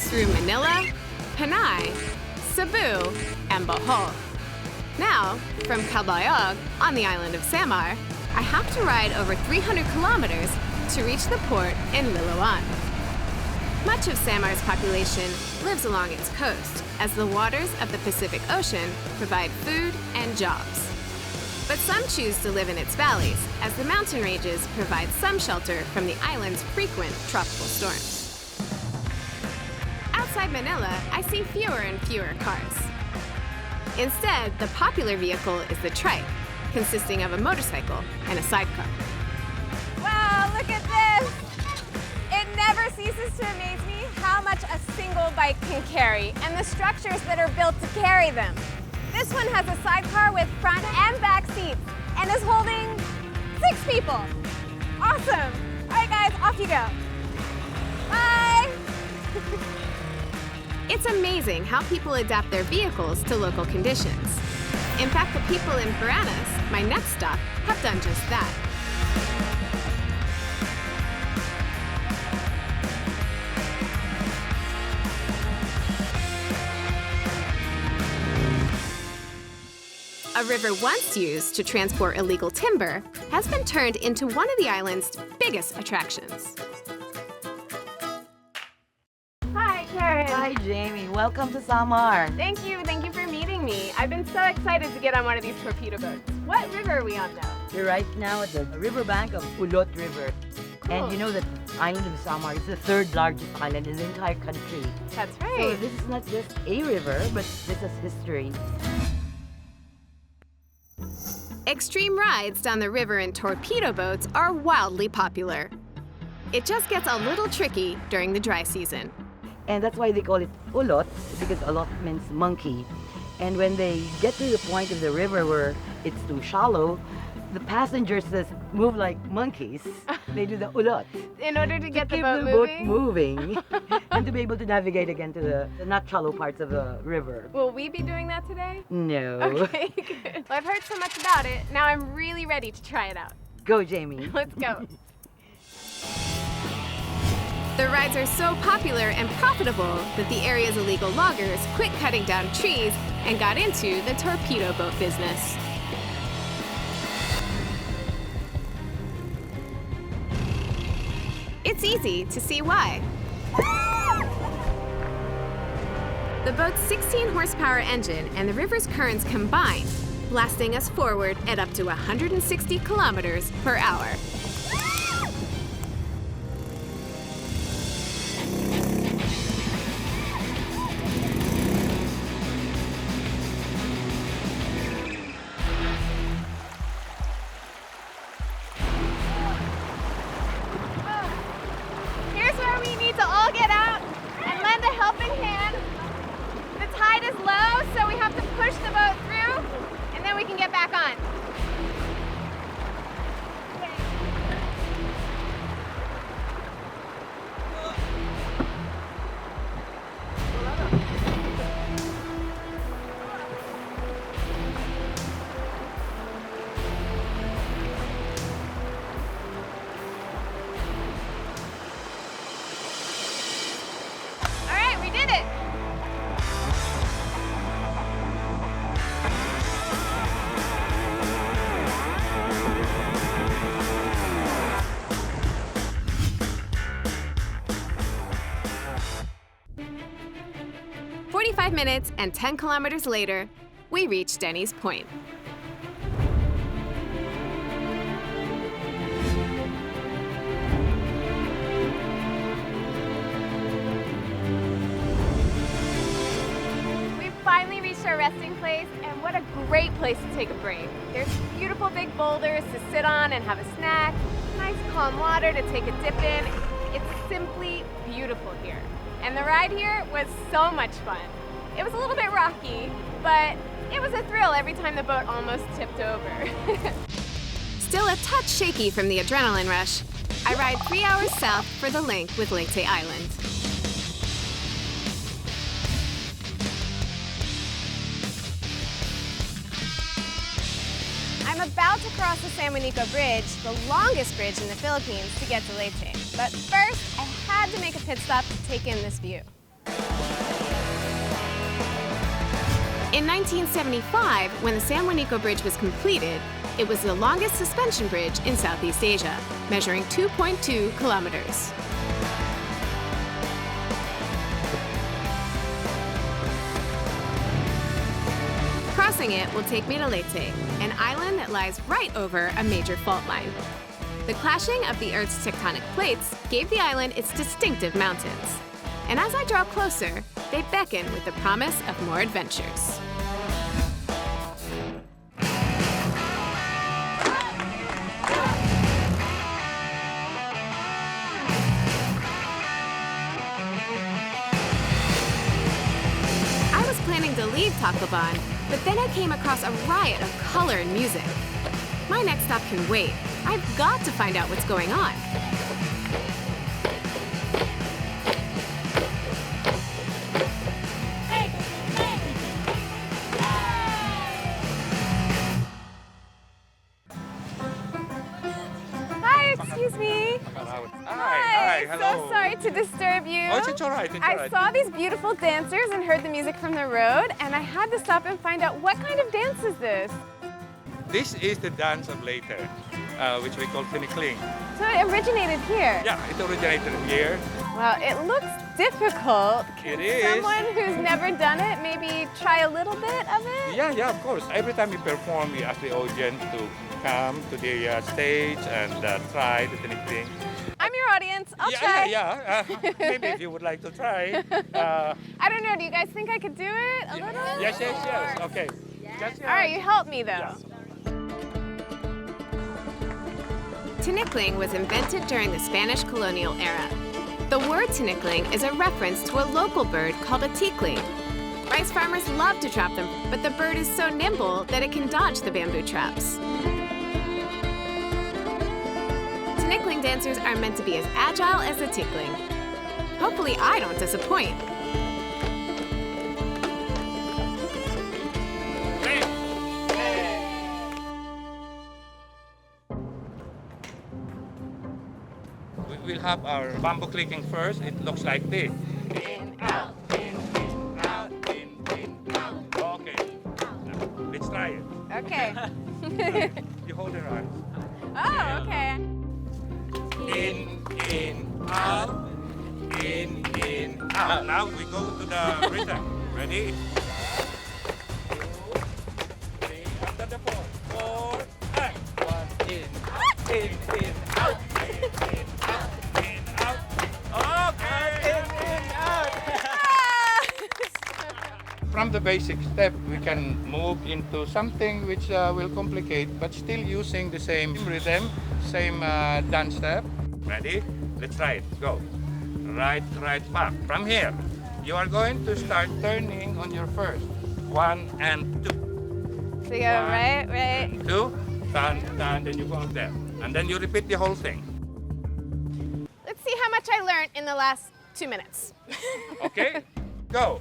through Manila, Panay, Cebu, and Bohol. Now, from Calbayog, on the island of Samar, I have to ride over 300 kilometers to reach the port in Liloan. Much of Samar's population lives along its coast, as the waters of the Pacific Ocean provide food and jobs. But some choose to live in its valleys, as the mountain ranges provide some shelter from the island's frequent tropical storms. Outside Manila, I see fewer and fewer cars. Instead, the popular vehicle is the trike, consisting of a motorcycle and a sidecar. Wow, look at this! It never ceases to amaze me how much a single bike can carry and the structures that are built to carry them. This one has a sidecar with front and back seats and is holding 6 people. Awesome! All right, guys, off you go. Bye! It's amazing how people adapt their vehicles to local conditions. In fact, the people in Paranas, my next stop, have done just that. A river once used to transport illegal timber has been turned into one of the island's biggest attractions. Hi, Karen. Hi, Jamie. Welcome to Samar. Thank you for meeting me. I've been so excited to get on one of these torpedo boats. What river are we on now? We're right now at the riverbank of Ulot River. Cool. And you know that the island of Samar is the 3rd largest island in the entire country. That's So right. this is not just a river, but this is history. Extreme rides down the river in torpedo boats are wildly popular. It just gets a little tricky during the dry season. And that's why they call it Ulot, because Ulot means monkey. And when they get to the point of the river where it's too shallow, the passengers just move like monkeys. They do the Ulot. In order to get the Keep boat the moving. boat moving and to be able to navigate again to the not shallow parts of the river. Will we be doing that today? No. Okay, good. Well, I've heard so much about it. Now I'm really ready to try it out. Go, Jamie. Let's go. The rides are so popular and profitable that the area's illegal loggers quit cutting down trees and got into the torpedo boat business. It's easy to see why. The boat's 16 horsepower engine and the river's currents combine, blasting us forward at up to 160 kilometers per hour. Here's where we need to all get out and lend a helping hand. The tide is low, so we have to push the boat through, and then we can get back on. All right, we did it. "45 minutes and 10 kilometers later, we reach Denny's Point. We've finally reached our resting place, and what a great place to take a break. There's beautiful big boulders to sit on and have a snack, nice calm water to take a dip in. It's simply beautiful here. And the ride here was so much fun. It was a little bit rocky, but it was a thrill every time the boat almost tipped over. Still a touch shaky from the adrenaline rush, I ride 3 hours south for the link with Leyte Island. I'm about to cross the San Juanico Bridge, the longest bridge in the Philippines, to get to Leyte. But first, I had to make a pit stop to take in this view. In 1975, when the San Juanico Bridge was completed, it was the longest suspension bridge in Southeast Asia, measuring 2.2 kilometers. Crossing it will take me to Leyte, an island that lies right over a major fault line. The clashing of the Earth's tectonic plates gave the island its distinctive mountains. And as I draw closer, they beckon with the promise of more adventures. I was planning to leave Tacloban, but then I came across a riot of color and music. My next stop can wait. I've got to find out what's going on. Hi, excuse me. Hi, hello. So sorry to disturb you. Oh, it's all right. I saw these beautiful dancers and heard the music from the road, and I had to stop and find out what kind of dance is this? This is the dance of Leyte, which we call tinikling. So it originated here. Yeah, it originated here. Well, it looks difficult. It is. Someone who's never done it, maybe try a little bit of it? Yeah, of course. Every time we perform, we ask the audience to come to the stage and try the tinikling. I'm your audience. I'll try. Yeah. Maybe if you would like to try. I don't know. Do you guys think I could do it a little? Yes. Okay. Yes. All right, you help me though. Yeah. Tinikling was invented during the Spanish colonial era. The word tinikling is a reference to a local bird called a tiikling. Rice farmers love to trap them, but the bird is so nimble that it can dodge the bamboo traps. Tinikling dancers are meant to be as agile as a tiikling. Hopefully I don't disappoint. We'll have our bamboo clicking first. It looks like this. In, out, in, out, in, out. Okay. Now, let's try it. Okay. You hold your arms. Oh, okay. In, out, in, out. Now we go to the rhythm. Ready? 2, 3, after the 4, and 1, in, out, in, out. From the basic step, we can move into something which will complicate, but still using the same rhythm, same dance step. Ready? Let's try it. Go. Right, back. From here, you are going to start turning on your first. 1 and 2. So you go right. 2, turn, then you go up there. And then you repeat the whole thing. Let's see how much I learned in the last 2 minutes. Okay? Go.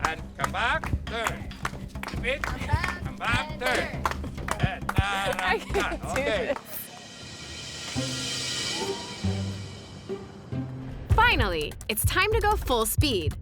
And come back, turn. Repeat. Come back, turn. And I can't do okay. Finally, it's time to go full speed.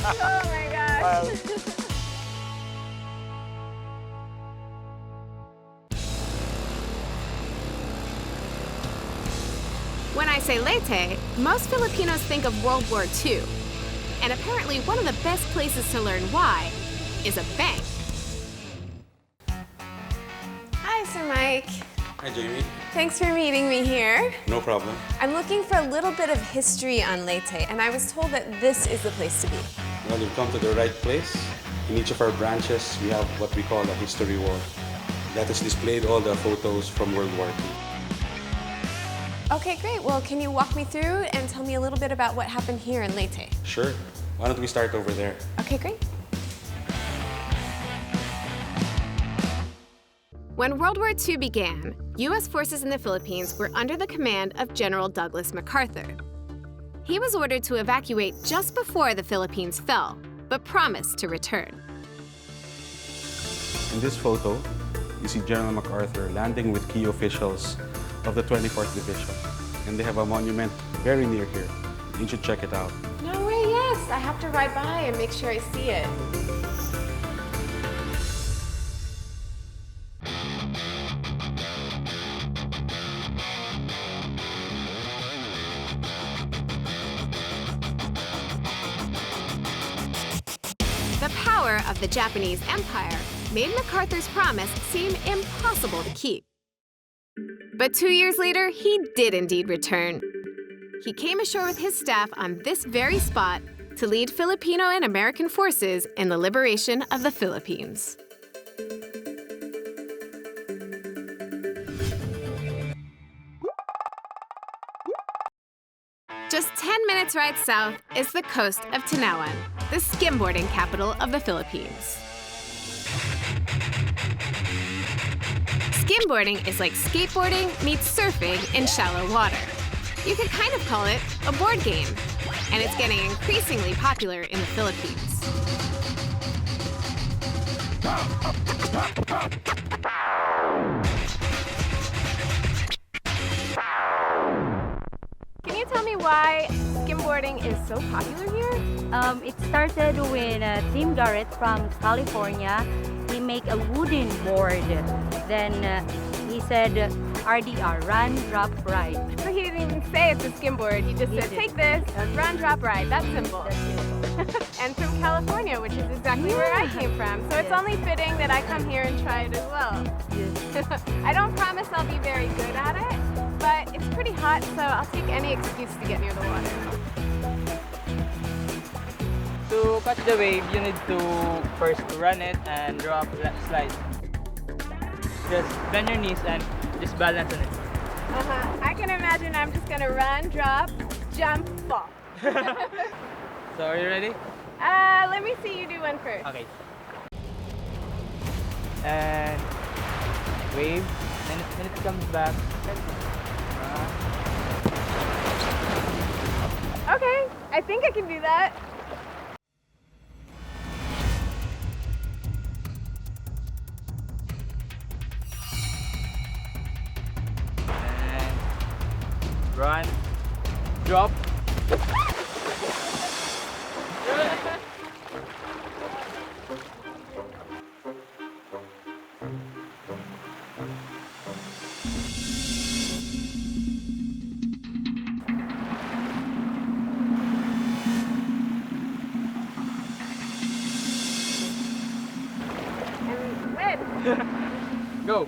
Oh my gosh. When I say Leyte, most Filipinos think of World War II. And apparently one of the best places to learn why is a bank. Hi, Sir Mike. Hi, Jamie. Thanks for meeting me here. No problem. I'm looking for a little bit of history on Leyte, and I was told that this is the place to be. Well, you've come to the right place. In each of our branches, we have what we call a history wall. That has displayed all the photos from World War II. Okay, great. Well, can you walk me through and tell me a little bit about what happened here in Leyte? Sure. Why don't we start over there? Okay, great. When World War II began, U.S. forces in the Philippines were under the command of General Douglas MacArthur. He was ordered to evacuate just before the Philippines fell, but promised to return. In this photo, you see General MacArthur landing with key officials of the 24th Division. And they have a monument very near here. You should check it out. No way, yes. I have to ride by and make sure I see it. The power of the Japanese Empire made MacArthur's promise seem impossible to keep. But 2 years later, he did indeed return. He came ashore with his staff on this very spot to lead Filipino and American forces in the liberation of the Philippines. Just 10 minutes ride south is the coast of Tanawan, the skimboarding capital of the Philippines. Skimboarding is like skateboarding meets surfing in shallow water. You could kind of call it a board game, and it's getting increasingly popular in the Philippines. Can you tell me why skimboarding is so popular here? It started when Tim Garrett from California, he make a wooden board. Then he said RDR, run, drop, ride. So he didn't even say it's a skimboard. He just He said, did. take this, run, drop, ride. That's simple. And from California, which is exactly where I came from. So it's Yes. only fitting that I come here and try it as well. I don't promise I'll be very good at it, but it's pretty hot, so I'll take any excuse to get near the water. To catch the wave, you need to first run it and drop, slide. Just bend your knees and just balance on it. I can imagine I'm just gonna run, drop, jump, fall. So are you ready? Let me see you do one first. Okay. And wave. Then it comes back. Okay, I think I can do that. And run, drop. And win. Go.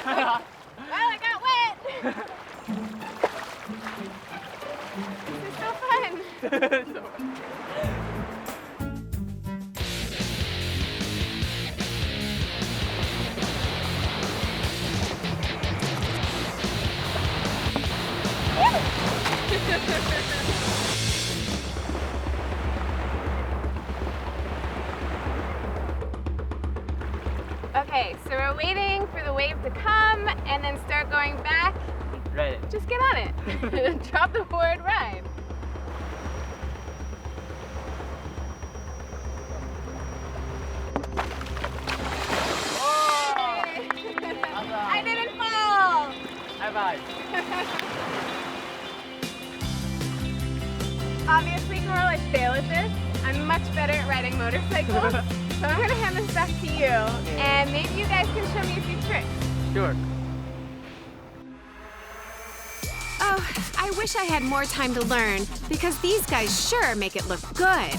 Well, I got wet. This is so fun. Okay, so we're waiting for the wave to come and then start going back. Right. Just get on it. Drop the board, ride. I didn't fall. High five. Obviously, Carl, I fail at this. I'm much better at riding motorcycles. So I'm gonna hand this back to you, and maybe you guys can show me a few tricks. Sure. Oh, I wish I had more time to learn, because these guys sure make it look good.